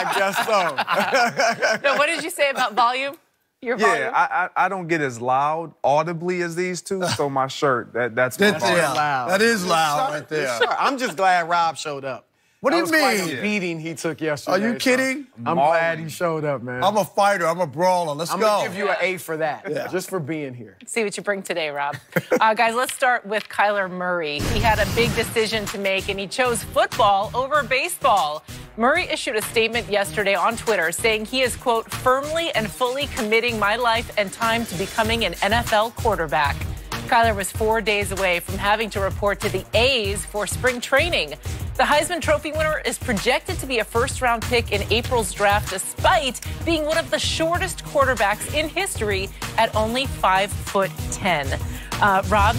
I guess so. No, what did you say about volume? Your volume? Yeah, I don't get as loud audibly as these two, so my shirt, that's my volume. Loud. That is loud right there. I'm just glad Rob showed up. What do you That was quite mean? a beating he took yesterday. Are you kidding? So I'm glad he showed up, man. I'm a fighter. I'm a brawler. Let's I'm go. gonna give you an A for that, just for being here. See what you bring today, Rob. Guys, let's start with Kyler Murray. He had a big decision to make, and he chose football over baseball. Murray issued a statement yesterday on Twitter saying he is, quote, firmly and fully committing my life and time to becoming an NFL quarterback. Kyler was 4 days away from having to report to the A's for spring training. The Heisman Trophy winner is projected to be a first-round pick in April's draft, despite being one of the shortest quarterbacks in history at only 5'10". Rob,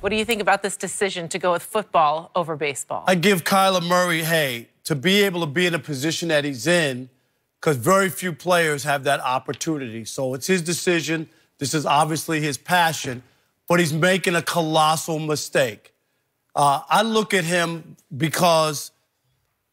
what do you think about this decision to go with football over baseball? I give Kyler Murray, hey, to be able to be in a position that he's in, because very few players have that opportunity. So it's his decision. This is obviously his passion, but he's making a colossal mistake. I look at him because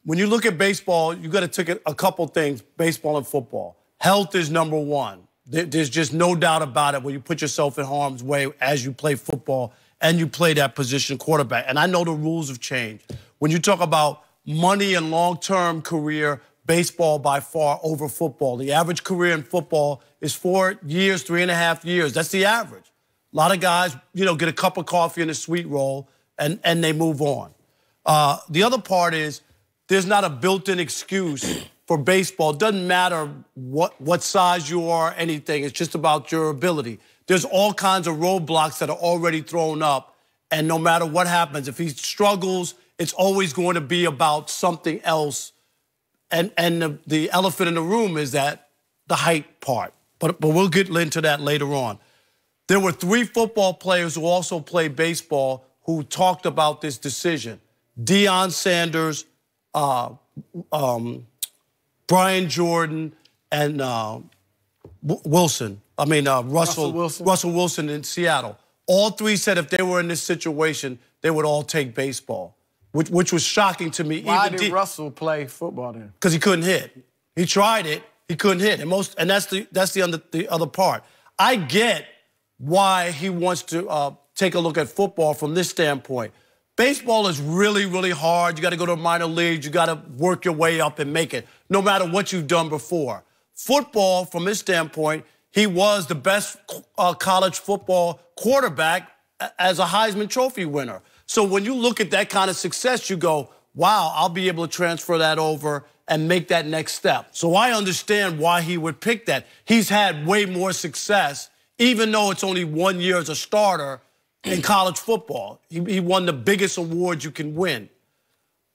when you look at baseball, you got to take a couple things, baseball and football. Health is number one. There's just no doubt about it when you put yourself in harm's way as you play football and you play that position quarterback. And I know the rules have changed. When you talk about money and long-term career, baseball by far over football. The average career in football is 4 years, 3.5 years. That's the average. A lot of guys, get a cup of coffee and a sweet roll, and they move on. The other part is there's not a built-in excuse for baseball. It doesn't matter what size you are, anything. It's just about your ability. There's all kinds of roadblocks that are already thrown up, and no matter what happens, if he struggles, it's always going to be about something else. And the elephant in the room is that the height part. But we'll get into that later on. There were 3 football players who also played baseball who talked about this decision. Deion Sanders, Brian Jordan, and Russell Wilson in Seattle. All 3 said if they were in this situation, they would all take baseball, which was shocking to me. Why did Russell play football then? Because he couldn't hit. He tried it. He couldn't hit. And that's the other part. I get why he wants to take a look at football from this standpoint. Baseball is really, really hard. You got to go to minor leagues. You got to work your way up and make it, no matter what you've done before. Football, from his standpoint, he was the best college football quarterback as a Heisman Trophy winner. So when you look at that kind of success, you go, wow, I'll be able to transfer that over and make that next step. So I understand why he would pick that. He's had way more success, even though it's only 1 year as a starter in college football. He won the biggest award you can win.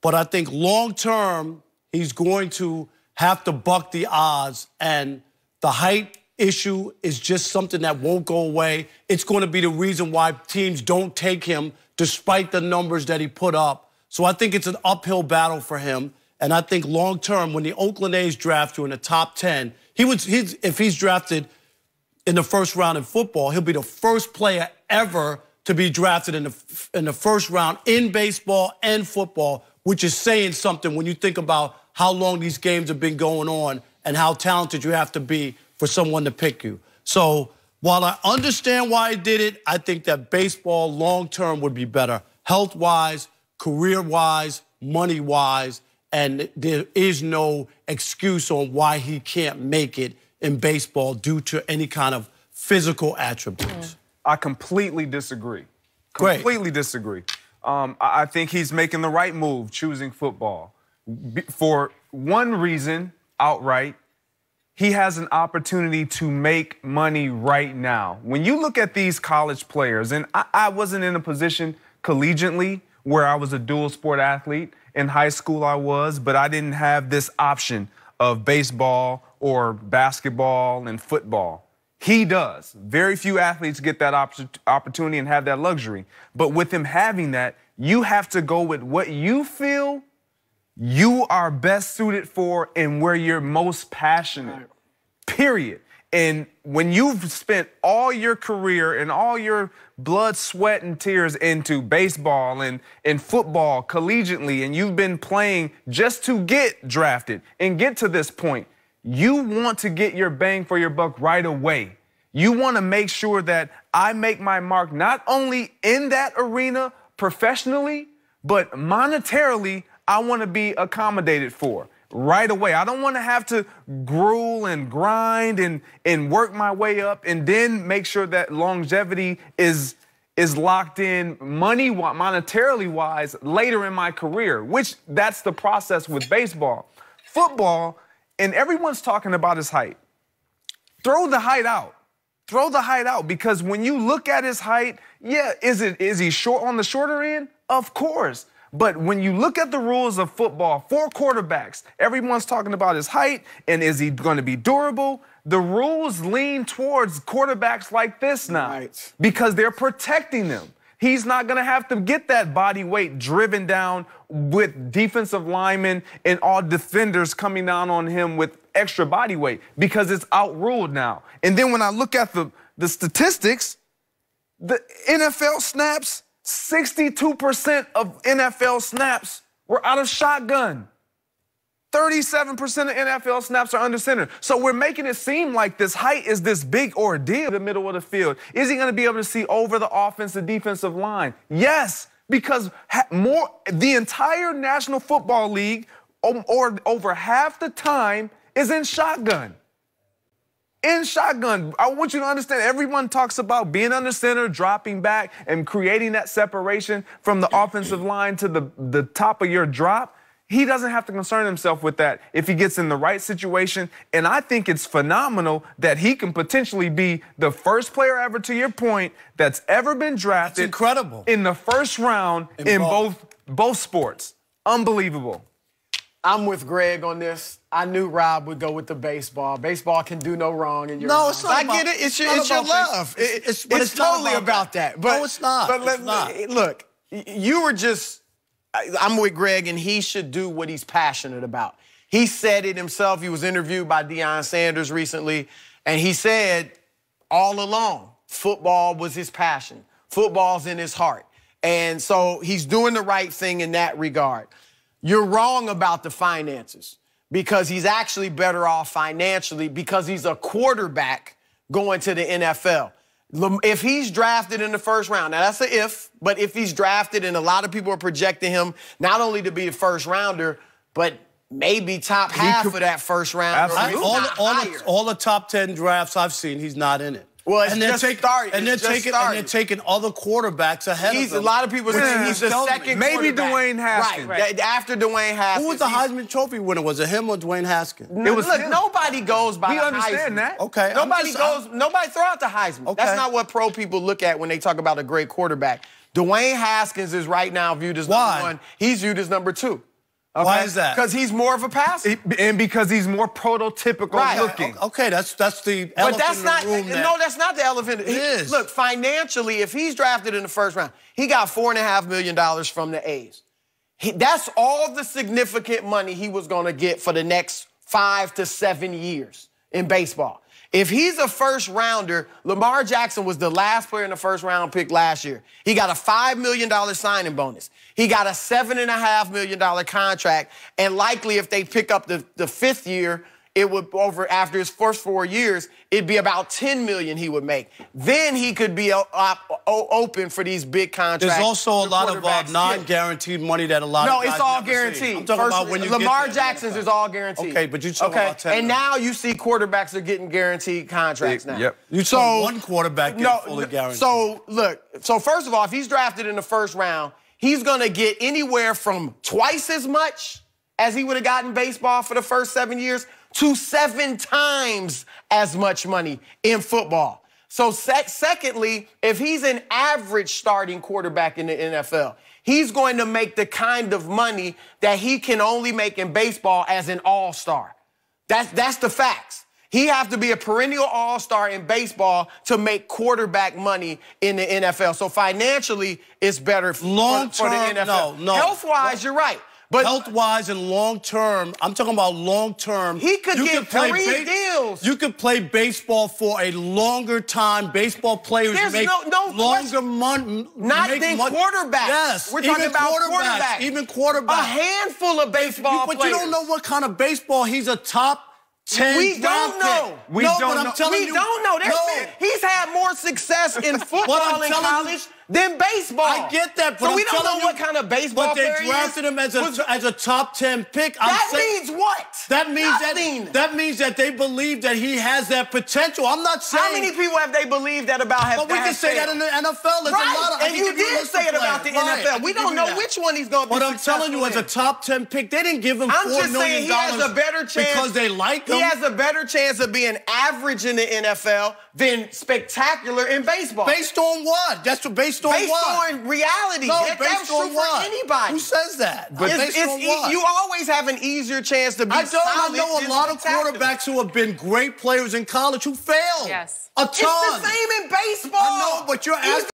But I think long-term, he's going to have to buck the odds, and the height issue is just something that won't go away. It's going to be the reason why teams don't take him despite the numbers that he put up. So I think it's an uphill battle for him, and I think long-term, when the Oakland A's draft you in the top 10, if he's drafted in the first round in football, he'll be the first player ever to be drafted in the first round in baseball and football, which is saying something when you think about how long these games have been going on and how talented you have to be for someone to pick you. So while I understand why he did it, I think that baseball long-term would be better, health-wise, career-wise, money-wise, and there is no excuse on why he can't make it in baseball due to any kind of physical attributes. I completely disagree. Great. Completely disagree. I think he's making the right move choosing football. For one reason, outright, he has an opportunity to make money right now. When you look at these college players, and I wasn't in a position collegiately where I was a dual sport athlete. In high school I was, but I didn't have this option of baseball or basketball and football. He does. Very few athletes get that opportunity and have that luxury. But with him having that, you have to go with what you feel you are best suited for and where you're most passionate, period. And when you've spent all your career and all your blood, sweat, and tears into baseball and football collegiately, and you've been playing just to get drafted and get to this point, you want to get your bang for your buck right away. You want to make sure that I make my mark not only in that arena professionally, but monetarily, I want to be accommodated for right away. I don't want to have to gruel and grind and work my way up and then make sure that longevity is locked in monetarily wise later in my career, which that's the process with baseball. Football, and everyone's talking about his height. Throw the height out. Throw the height out, because when you look at his height, yeah, is he short on the shorter end? Of course. But when you look at the rules of football for quarterbacks, everyone's talking about his height and is he going to be durable? The rules lean towards quarterbacks like this now because they're protecting them. He's not going to have to get that body weight driven down with defensive linemen and all defenders coming down on him with extra body weight because it's outruled now. And then when I look at the statistics, the NFL snaps, 62% of NFL snaps were out of shotgun. 37% of NFL snaps are under center. So we're making it seem like this height is this big ordeal in the middle of the field. Is he going to be able to see over the offensive defensive line? Yes, because the entire National Football League, or over half the time, is in shotgun. In shotgun. I want you to understand, everyone talks about being under center, dropping back, and creating that separation from the offensive line to the top of your drop. He doesn't have to concern himself with that if he gets in the right situation. And I think it's phenomenal that he can potentially be the first player ever, to your point, that's ever been drafted. That's incredible. In the first round in both sports. Unbelievable. I'm with Greg on this. I knew Rob would go with the baseball. Baseball can do no wrong in your No, mind. it's not. I get it. It's your love. It's totally about that. But, no, it's not. But look, you were just... I'm with Greg, and he should do what he's passionate about. He said it himself. He was interviewed by Deion Sanders recently, and he said all along, football was his passion. Football's in his heart. And so he's doing the right thing in that regard. You're wrong about the finances because he's actually better off financially because he's a quarterback going to the NFL. If he's drafted in the first round, now that's an if, but if he's drafted, and a lot of people are projecting him not only to be a first rounder, but maybe top half of that first round. All the top 10 drafts I've seen, he's not in it. Well, it's they're taking other quarterbacks ahead of him. A lot of people say he's the second maybe quarterback. Dwayne Haskins. Right. After Dwayne Haskins. Who was the Heisman Trophy winner? Was it him or Dwayne Haskins? Look, nobody goes by the Heisman. We understand that. Okay. Nobody throw out the Heisman. Okay. That's not what pro people look at when they talk about a great quarterback. Dwayne Haskins is right now viewed as number one. He's viewed as number two. Okay? Why is that? Because he's more of a passer. And because he's more prototypical looking. Okay, that's the elephant in the room. No, that's not the elephant. It is. Look, financially, if he's drafted in the first round, he got $4.5 million from the A's. That's all the significant money he was going to get for the next 5 to 7 years in baseball. If he's a first rounder, Lamar Jackson was the last player in the first round pick last year. He got a $5 million signing bonus. He got a $7.5 million contract. And likely if they pick up the fifth year, it would after his first 4 years, it'd be about $10 million he would make. Then he could be open for these big contracts. There's also a lot of non-guaranteed money that a lot of guys it's all never guaranteed. See. I'm talking about when you Lamar Jackson's is all guaranteed. Okay, but you talking about 10. And now you see quarterbacks are getting guaranteed contracts now. Yep. You saw one quarterback get fully guaranteed. So look, first of all, if he's drafted in the first round, he's going to get anywhere from twice as much as he would have gotten baseball for the first 7 years to 7 times as much money in football. So secondly, if he's an average starting quarterback in the NFL, he's going to make the kind of money that he can only make in baseball as an all-star. That's the facts. He have to be a perennial all-star in baseball to make quarterback money in the NFL. So financially, it's better for the NFL. No. Health-wise, you're right. But health-wise and long-term, I'm talking about long-term. He could get 3 deals. You could play baseball for a longer time. Baseball players make longer money. Not than quarterbacks. Yes. We're talking about quarterbacks. Even quarterbacks. A handful of baseball players. But you don't know what kind of baseball. He's a top 10 We don't know. We don't know. We don't know. He's had more success in football in college than baseball. I get that, but so we don't know what kind of baseball player But they drafted him as a top 10 pick. That means what? That means that they believe that he has that potential. I'm not saying. How many people have they believed that about him? But we can say that in the NFL. There's a lot of, and you did say it about the NFL. We don't know which one he's going to be. But I'm telling you, as a top 10 pick, they didn't give him $4 million. I'm just saying he has a better chance because they like him. He has a better chance of being average in the NFL than spectacular in baseball. Based on what? Based on what? Based on reality. No, that's true for anybody. Who says that? But based on what? You always have an easier chance to be solid. I know a lot of quarterbacks who have been great players in college who failed. Yes. A ton. It's the same in baseball. I know, but you're asking.